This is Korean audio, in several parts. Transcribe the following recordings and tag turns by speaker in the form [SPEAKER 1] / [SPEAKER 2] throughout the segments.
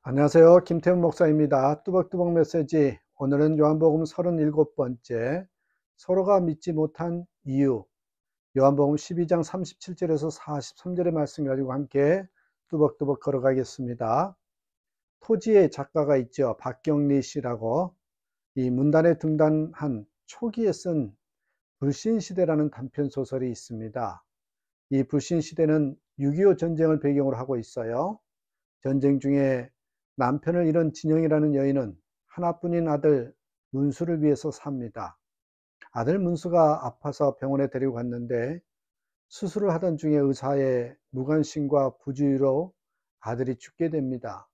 [SPEAKER 1] 안녕하세요. 김태훈 목사입니다. 뚜벅뚜벅 메시지. 오늘은 요한복음 37번째, 서로가 믿지 못한 이유. 요한복음 12장 37절에서 43절의 말씀 가지고 함께 뚜벅뚜벅 걸어가겠습니다. 토지의 작가가 있죠. 박경리 씨라고. 이 문단에 등단한 초기에 쓴 불신시대라는 단편소설이 있습니다. 이 불신시대는 6.25 전쟁을 배경으로 하고 있어요. 전쟁 중에 남편을 잃은 진영이라는 여인은 하나뿐인 아들 문수를 위해서 삽니다. 아들 문수가 아파서 병원에 데리고 갔는데 수술을 하던 중에 의사의 무관심과 부주의로 아들이 죽게 됩니다.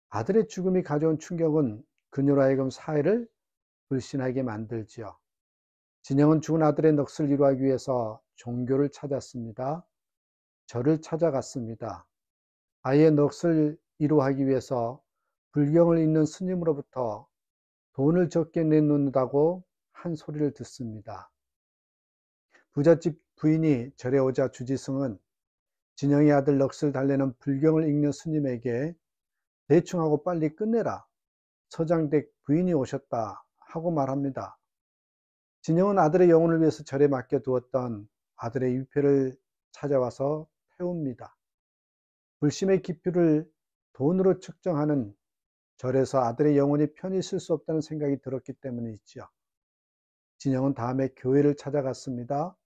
[SPEAKER 1] 아들의 죽음이 가져온 충격은 그녀로 하여금 사회를 불신하게 만들지요. 진영은 죽은 아들의 넋을 위로하기 위해서 종교를 찾았습니다. 절을 찾아갔습니다. 아이의 넋을 위로하기 위해서 불경을 읽는 스님으로부터 돈을 적게 내놓는다고 한 소리를 듣습니다. 부잣집 부인이 절에 오자 주지승은 진영의 아들 넋을 달래는 불경을 읽는 스님에게 대충 하고 빨리 끝내라. 서장댁 부인이 오셨다 하고 말합니다. 진영은 아들의 영혼을 위해서 절에 맡겨두었던 아들의 위패를 찾아와서 태웁니다. 불심의 기표를 돈으로 측정하는 절에서 아들의 영혼이 편히 쓸 수 없다는 생각이 들었기 때문이지요. 진영은 다음에 교회를 찾아갔습니다.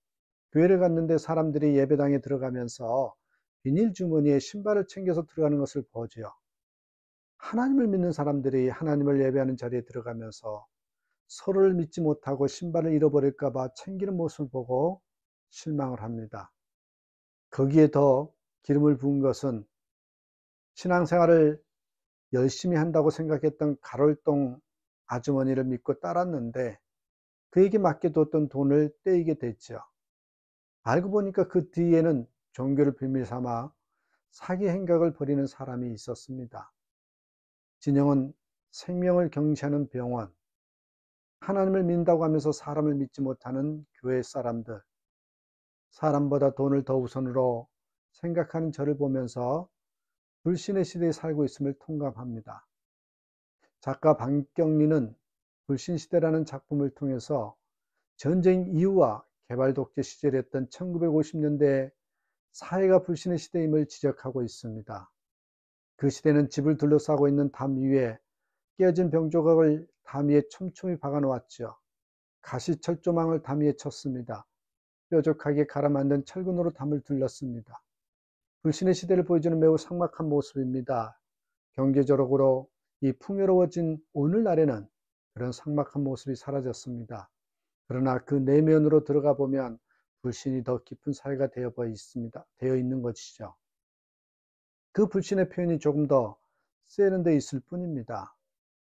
[SPEAKER 1] 교회를 갔는데 사람들이 예배당에 들어가면서 비닐 주머니에 신발을 챙겨서 들어가는 것을 보지요. 하나님을 믿는 사람들이 하나님을 예배하는 자리에 들어가면서 서로를 믿지 못하고 신발을 잃어버릴까 봐 챙기는 모습을 보고 실망을 합니다. 거기에 더 기름을 부은 것은 신앙생활을 열심히 한다고 생각했던 가롤동 아주머니를 믿고 따랐는데 그에게 맡겨뒀던 돈을 떼이게 됐죠. 알고 보니까 그 뒤에는 종교를 비밀 삼아 사기 행각을 벌이는 사람이 있었습니다. 진영은 생명을 경시하는 병원, 하나님을 믿는다고 하면서 사람을 믿지 못하는 교회 사람들, 사람보다 돈을 더 우선으로 생각하는 저를 보면서 불신의 시대에 살고 있음을 통감합니다. 작가 박경리는 불신시대라는 작품을 통해서 전쟁 이후와 개발 독재 시절이었던 1950년대 사회가 불신의 시대임을 지적하고 있습니다. 그 시대는 집을 둘러싸고 있는 담 위에 깨어진 병 조각을 담 위에 촘촘히 박아 놓았죠. 가시철조망을 담 위에 쳤습니다. 뾰족하게 갈아 만든 철근으로 담을 둘렀습니다. 불신의 시대를 보여주는 매우 삭막한 모습입니다. 경제적으로 이 풍요로워진 오늘날에는 그런 삭막한 모습이 사라졌습니다. 그러나 그 내면으로 들어가 보면 불신이 더 깊은 사회가 되어 있는 것이죠. 그 불신의 표현이 조금 더 세련되어 있을 뿐입니다.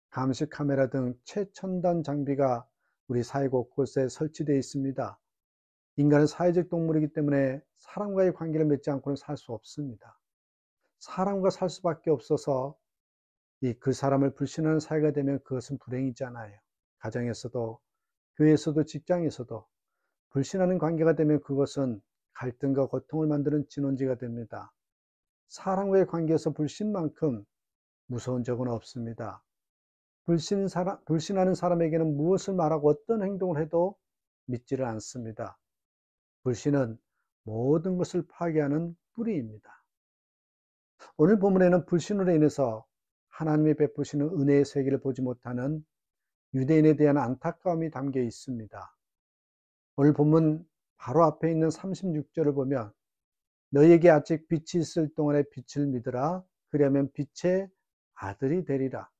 [SPEAKER 1] 감시 카메라 등 최첨단 장비가 우리 사회 곳곳에 설치되어 있습니다. 인간은 사회적 동물이기 때문에 사람과의 관계를 맺지 않고는 살 수 없습니다. 사람과 살 수밖에 없어서 그 사람을 불신하는 사회가 되면 그것은 불행이잖아요. 가정에서도 교회에서도 직장에서도 불신하는 관계가 되면 그것은 갈등과 고통을 만드는 진원지가 됩니다. 사람과의 관계에서 불신만큼 무서운 적은 없습니다. 불신하는 사람에게는 무엇을 말하고 어떤 행동을 해도 믿지를 않습니다. 불신은 모든 것을 파괴하는 뿌리입니다. 오늘 본문에는 불신으로 인해서 하나님이 베푸시는 은혜의 세계를 보지 못하는 유대인에 대한 안타까움이 담겨 있습니다. 오늘 본문 바로 앞에 있는 36절을 보면 너희에게 아직 빛이 있을 동안에 빛을 믿으라. 그러면 빛의 아들이 되리라.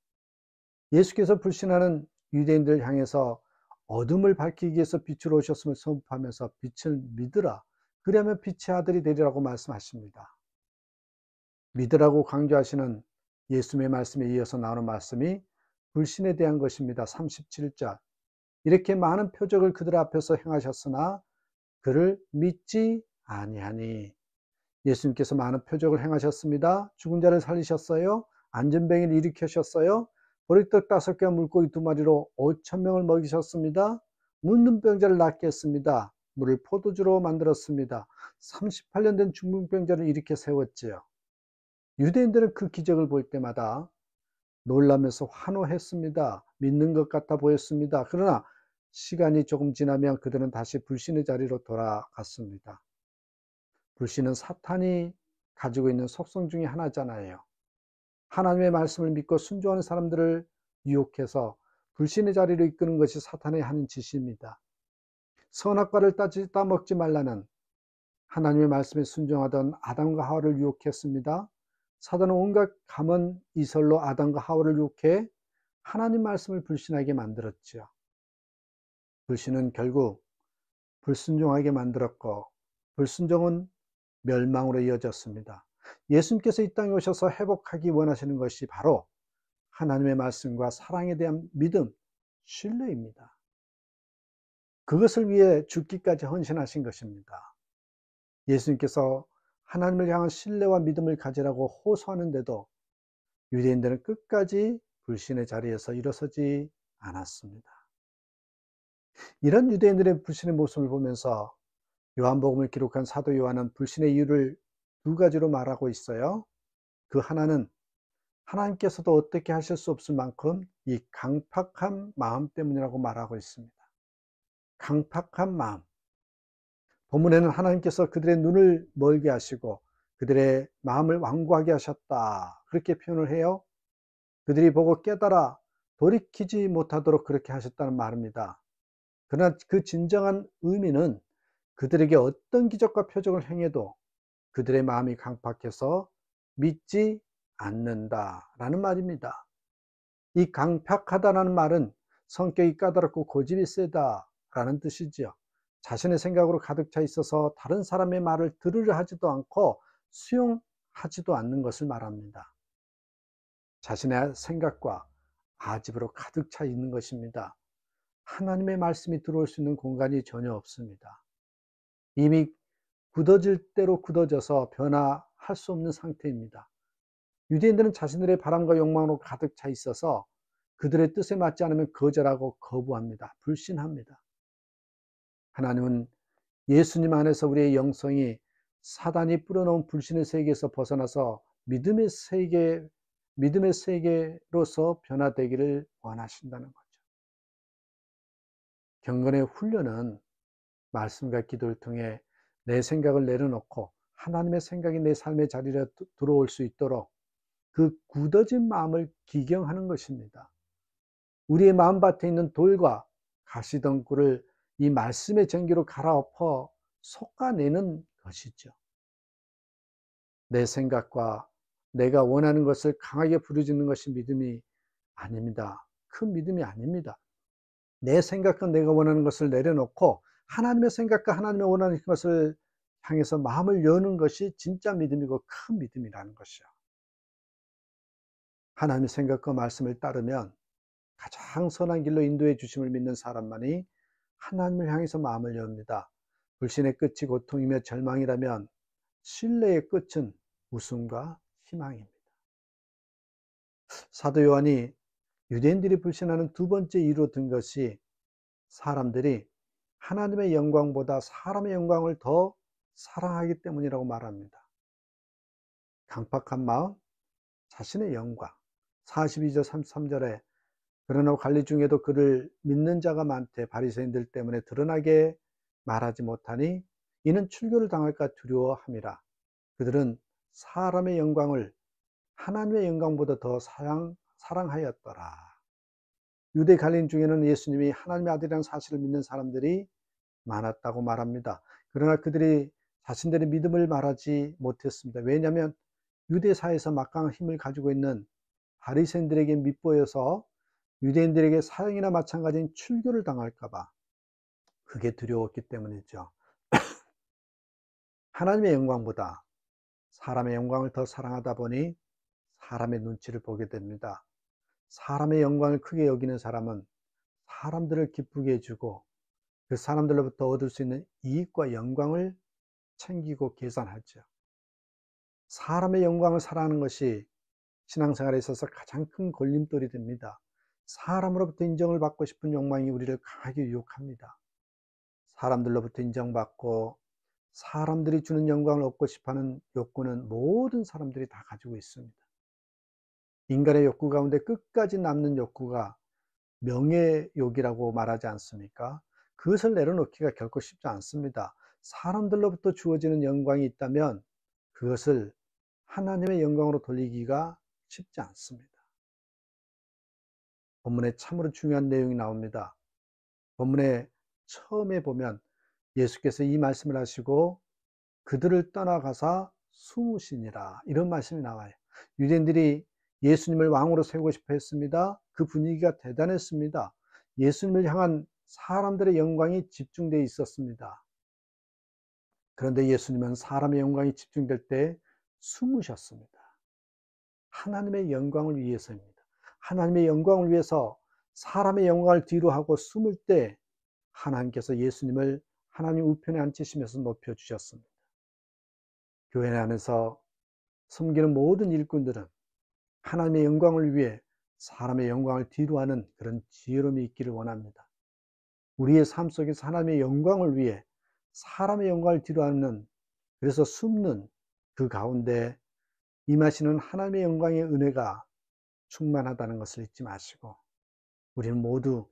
[SPEAKER 1] 예수께서 불신하는 유대인들을 향해서 어둠을 밝히기 위해서 빛으로 오셨음을 선포하면서 빛을 믿으라. 그러면 빛의 아들이 되리라고 말씀하십니다. 믿으라고 강조하시는 예수님의 말씀에 이어서 나오는 말씀이 불신에 대한 것입니다. 37절. 이렇게 많은 표적을 그들 앞에서 행하셨으나 그를 믿지 아니하니. 예수님께서 많은 표적을 행하셨습니다. 죽은 자를 살리셨어요. 안전병을 일으키셨어요. 보리떡 5개와 물고기 2마리로 5,000명을 먹이셨습니다. 문둥병자를 낫게 했습니다. 물을 포도주로 만들었습니다. 38년 된 중풍병자를 일으켜 세웠지요. 유대인들은 그 기적을 볼 때마다 놀라면서 환호했습니다. 믿는 것 같아 보였습니다. 그러나 시간이 조금 지나면 그들은 다시 불신의 자리로 돌아갔습니다. 불신은 사탄이 가지고 있는 속성 중에 하나잖아요. 하나님의 말씀을 믿고 순종하는 사람들을 유혹해서 불신의 자리로 이끄는 것이 사탄이 하는 짓입니다. 선악과를 따먹지 말라는 하나님의 말씀에 순종하던 아담과 하와를 유혹했습니다. 사단은 온갖 감언 이설로 아담과 하와를 유혹해 하나님 말씀을 불신하게 만들었지요. 불신은 결국 불순종하게 만들었고, 불순종은 멸망으로 이어졌습니다. 예수님께서 이 땅에 오셔서 회복하기 원하시는 것이 바로 하나님의 말씀과 사랑에 대한 믿음, 신뢰입니다. 그것을 위해 죽기까지 헌신하신 것입니다. 예수님께서 하나님을 향한 신뢰와 믿음을 가지라고 호소하는데도 유대인들은 끝까지 불신의 자리에서 일어서지 않았습니다. 이런 유대인들의 불신의 모습을 보면서 요한복음을 기록한 사도 요한은 불신의 이유를 두 가지로 말하고 있어요. 그 하나는 하나님께서도 어떻게 하실 수 없을 만큼 이 강팍한 마음 때문이라고 말하고 있습니다. 강팍한 마음. 본문에는 하나님께서 그들의 눈을 멀게 하시고 그들의 마음을 완고하게 하셨다, 그렇게 표현을 해요. 그들이 보고 깨달아 돌이키지 못하도록 그렇게 하셨다는 말입니다. 그러나 그 진정한 의미는 그들에게 어떤 기적과 표적을 행해도 그들의 마음이 강팍해서 믿지 않는다라는 말입니다. 이 강팍하다라는 말은 성격이 까다롭고 고집이 세다라는 뜻이지요. 자신의 생각으로 가득 차 있어서 다른 사람의 말을 들으려 하지도 않고 수용하지도 않는 것을 말합니다. 자신의 생각과 아집으로 가득 차 있는 것입니다. 하나님의 말씀이 들어올 수 있는 공간이 전혀 없습니다. 이미 굳어질 대로 굳어져서 변화할 수 없는 상태입니다. 유대인들은 자신들의 바람과 욕망으로 가득 차 있어서 그들의 뜻에 맞지 않으면 거절하고 거부합니다. 불신합니다. 하나님은 예수님 안에서 우리의 영성이 사단이 뿌려놓은 불신의 세계에서 벗어나서 믿음의 세계로서 변화되기를 원하신다는 거죠. 경건의 훈련은 말씀과 기도를 통해 내 생각을 내려놓고 하나님의 생각이 내 삶의 자리에 들어올 수 있도록 그 굳어진 마음을 기경하는 것입니다. 우리의 마음밭에 있는 돌과 가시덩굴을 이 말씀의 전기로 갈아엎어 솎아내는 것이죠. 내 생각과 내가 원하는 것을 강하게 부르짖는 것이 믿음이 아닙니다. 큰 믿음이 아닙니다. 내 생각과 내가 원하는 것을 내려놓고 하나님의 생각과 하나님의 원하는 것을 향해서 마음을 여는 것이 진짜 믿음이고 큰 믿음이라는 것이요. 하나님의 생각과 말씀을 따르면 가장 선한 길로 인도해 주심을 믿는 사람만이 하나님을 향해서 마음을 엽니다. 불신의 끝이 고통이며 절망이라면 신뢰의 끝은 웃음과 희망입니다. 사도 요한이 유대인들이 불신하는 두 번째 이유로 든 것이 사람들이 하나님의 영광보다 사람의 영광을 더 사랑하기 때문이라고 말합니다. 강팍한 마음, 자신의 영광. 42절 33절에 그러나 관리 중에도 그를 믿는 자가 많되 바리새인들 때문에 드러나게 말하지 못하니 이는 출교를 당할까 두려워함이라. 그들은 사람의 영광을 하나님의 영광보다 더 사랑하였더라. 유대 갈린 중에는 예수님이 하나님의 아들이라는 사실을 믿는 사람들이 많았다고 말합니다. 그러나 그들이 자신들의 믿음을 말하지 못했습니다. 왜냐하면 유대사에서 막강한 힘을 가지고 있는 바리새인들에게 밉보여서 유대인들에게 사형이나 마찬가지인 출교를 당할까 봐 그게 두려웠기 때문이죠. 하나님의 영광보다 사람의 영광을 더 사랑하다 보니 사람의 눈치를 보게 됩니다. 사람의 영광을 크게 여기는 사람은 사람들을 기쁘게 해주고 그 사람들로부터 얻을 수 있는 이익과 영광을 챙기고 계산하죠. 사람의 영광을 사랑하는 것이 신앙생활에 있어서 가장 큰 걸림돌이 됩니다. 사람으로부터 인정을 받고 싶은 욕망이 우리를 강하게 유혹합니다. 사람들로부터 인정받고 사람들이 주는 영광을 얻고 싶어하는 욕구는 모든 사람들이 다 가지고 있습니다. 인간의 욕구 가운데 끝까지 남는 욕구가 명예욕이라고 말하지 않습니까? 그것을 내려놓기가 결코 쉽지 않습니다. 사람들로부터 주어지는 영광이 있다면 그것을 하나님의 영광으로 돌리기가 쉽지 않습니다. 본문에 참으로 중요한 내용이 나옵니다. 본문에 처음에 보면 예수께서 이 말씀을 하시고 그들을 떠나가사 숨으시니라, 이런 말씀이 나와요. 유대인들이 예수님을 왕으로 세우고 싶어 했습니다. 그 분위기가 대단했습니다. 예수님을 향한 사람들의 영광이 집중되어 있었습니다. 그런데 예수님은 사람의 영광이 집중될 때 숨으셨습니다. 하나님의 영광을 위해서입니다. 하나님의 영광을 위해서 사람의 영광을 뒤로 하고 숨을 때 하나님께서 예수님을 하나님 우편에 앉히시면서 높여주셨습니다. 교회 안에서 섬기는 모든 일꾼들은 하나님의 영광을 위해 사람의 영광을 뒤로하는 그런 지혜로움이 있기를 원합니다. 우리의 삶 속에서 하나님의 영광을 위해 사람의 영광을 뒤로하는, 그래서 숨는 그 가운데 임하시는 하나님의 영광의 은혜가 충만하다는 것을 잊지 마시고, 우리는 모두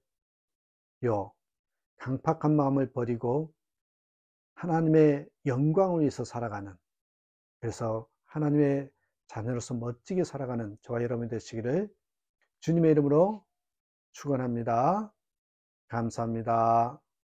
[SPEAKER 1] 강팍한 마음을 버리고 하나님의 영광을 위해서 살아가는, 그래서 하나님의 자녀로서 멋지게 살아가는 저와 여러분이 되시기를 주님의 이름으로 축원합니다. 감사합니다.